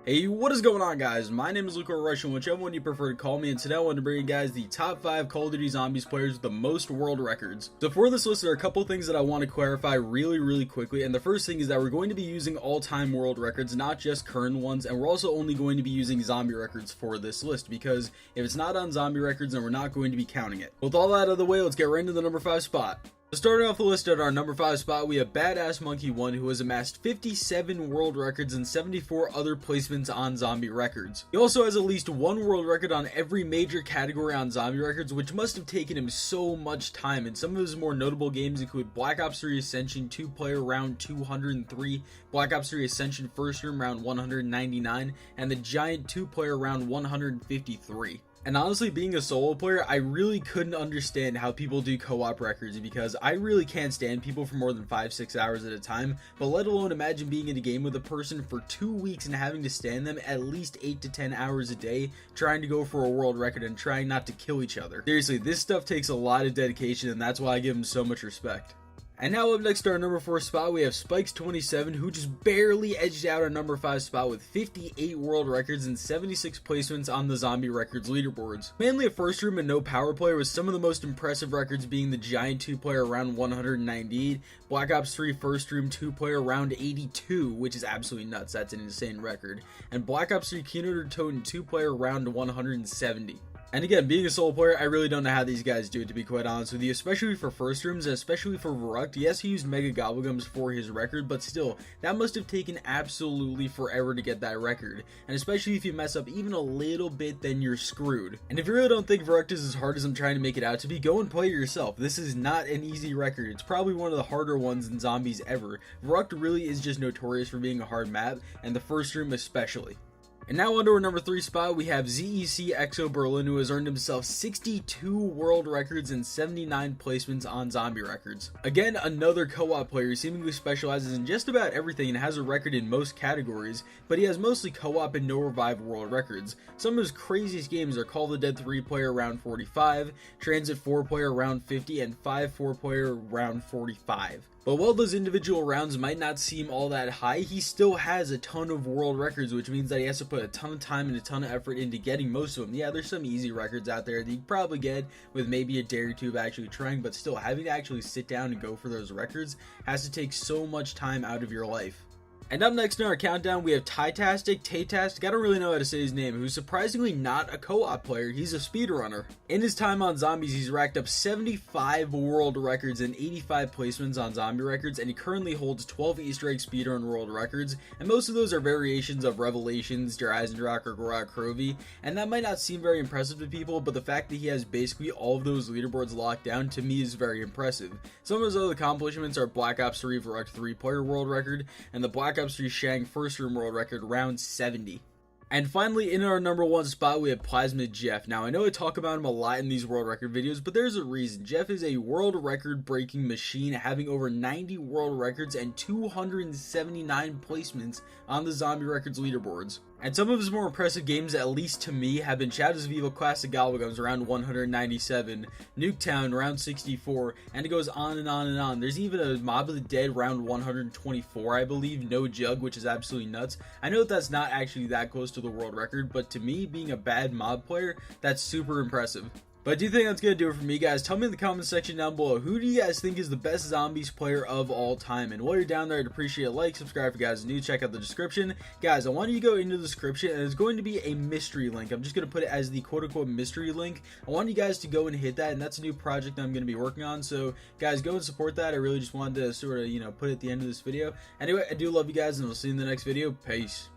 Hey, what is going on, guys? My name is Luke or Russian, whichever one you prefer to call me, and today I want to bring you guys the top 5 Call of Duty Zombies players with the most world records. So for this list, there are a couple things that I want to clarify really quickly, and the first thing is that we're going to be using all-time world records, not just current ones, and we're also only going to be using zombie records for this list, because if it's not on zombie records, then we're not going to be counting it. With all that out of the way, let's get right into the number 5 spot. So starting off the list at our number 5 spot, we have Badass Monkey 1, who has amassed 57 world records and 74 other placements on zombie records. He also has at least one world record on every major category on zombie records, which must have taken him so much time, and some of his more notable games include Black Ops 3 Ascension 2-player round 203, Black Ops 3 Ascension first room round 199, and the Giant 2-player round 153. And honestly, being a solo player, I really couldn't understand how people do co-op records, because I really can't stand people for more than 5-6 hours at a time, but let alone imagine being in a game with a person for 2 weeks and having to stand them at least 8 to 10 hours a day, trying to go for a world record and trying not to kill each other. Seriously, this stuff takes a lot of dedication, and that's why I give them so much respect. And now up next to our number 4 spot, we have Spikes27, who just barely edged out our number 5 spot with 58 world records and 76 placements on the zombie records leaderboards. Mainly a first room and no power player, with some of the most impressive records being the Giant 2-player round 198, Black Ops 3 first room 2-player round 82, which is absolutely nuts, that's an insane record, and Black Ops 3 Keynote Totem 2-player round 170. And again, being a solo player, I really don't know how these guys do it, to be quite honest with you, especially for first rooms, and especially for Verrucht. Yes, he used Mega Gobblegums for his record, but still, that must have taken absolutely forever to get that record. And especially if you mess up even a little bit, then you're screwed. And if you really don't think Verrucht is as hard as I'm trying to make it out to be, go and play it yourself. This is not an easy record. It's probably one of the harder ones in Zombies ever. Verrucht really is just notorious for being a hard map, and the first room especially. And now onto our number 3 spot, we have ZEC Exo Berlin, who has earned himself 62 world records and 79 placements on zombie records. Again, another co-op player who seemingly specializes in just about everything and has a record in most categories, but he has mostly co-op and no revive world records. Some of his craziest games are Call of the Dead 3-player round 45, Transit 4-player round 50, and 5 4-player round 45. But while those individual rounds might not seem all that high, he still has a ton of world records, which means that he has to put a ton of time and a ton of effort into getting most of them. Yeah, there's some easy records out there that you probably get with maybe a day or two of actually trying, but still, having to actually sit down and go for those records has to take so much time out of your life. And up next in our countdown, we have Tapetest, I don't really know how to say his name, who's surprisingly not a co-op player, he's a speedrunner. In his time on Zombies, he's racked up 75 world records and 85 placements on zombie records, and he currently holds 12 Easter egg speedrun world records, and most of those are variations of Revelations, Der Eisendrache, or Gorak Krovi, and that might not seem very impressive to people, but the fact that he has basically all of those leaderboards locked down, to me, is very impressive. Some of his other accomplishments are Black Ops 3 Verrucht 3-player world record, and the Black Ops 3 Shang first room world record round 70. And finally, in our number 1 spot, we have PlasmaJeff. Now, I know I talk about him a lot in these world record videos, but there's a reason. Jeff is a world record breaking machine, having over 90 world records and 279 placements on the zombie records leaderboards. And some of his more impressive games, at least to me, have been Shadows of Evil Classic Gobblegums around 197, Nuketown round 64, and it goes on and on and on. There's even a Mob of the Dead round 124, I believe, no jug, which is absolutely nuts. I know that that's not actually that close to the world record, but to me, being a bad mob player, that's super impressive. But I do think that's going to do it for me, guys. Tell me in the comment section down below, who do you guys think is the best Zombies player of all time? And while you're down there, I'd appreciate a like, subscribe if you guys are new, check out the description. Guys, I want you to go into the description, and there's going to be a mystery link. I'm just going to put it as the quote-unquote mystery link. I want you guys to go and hit that, and that's a new project I'm going to be working on. So, guys, go and support that. I really just wanted to sort of, put it at the end of this video. Anyway, I do love you guys, and we'll see you in the next video. Peace.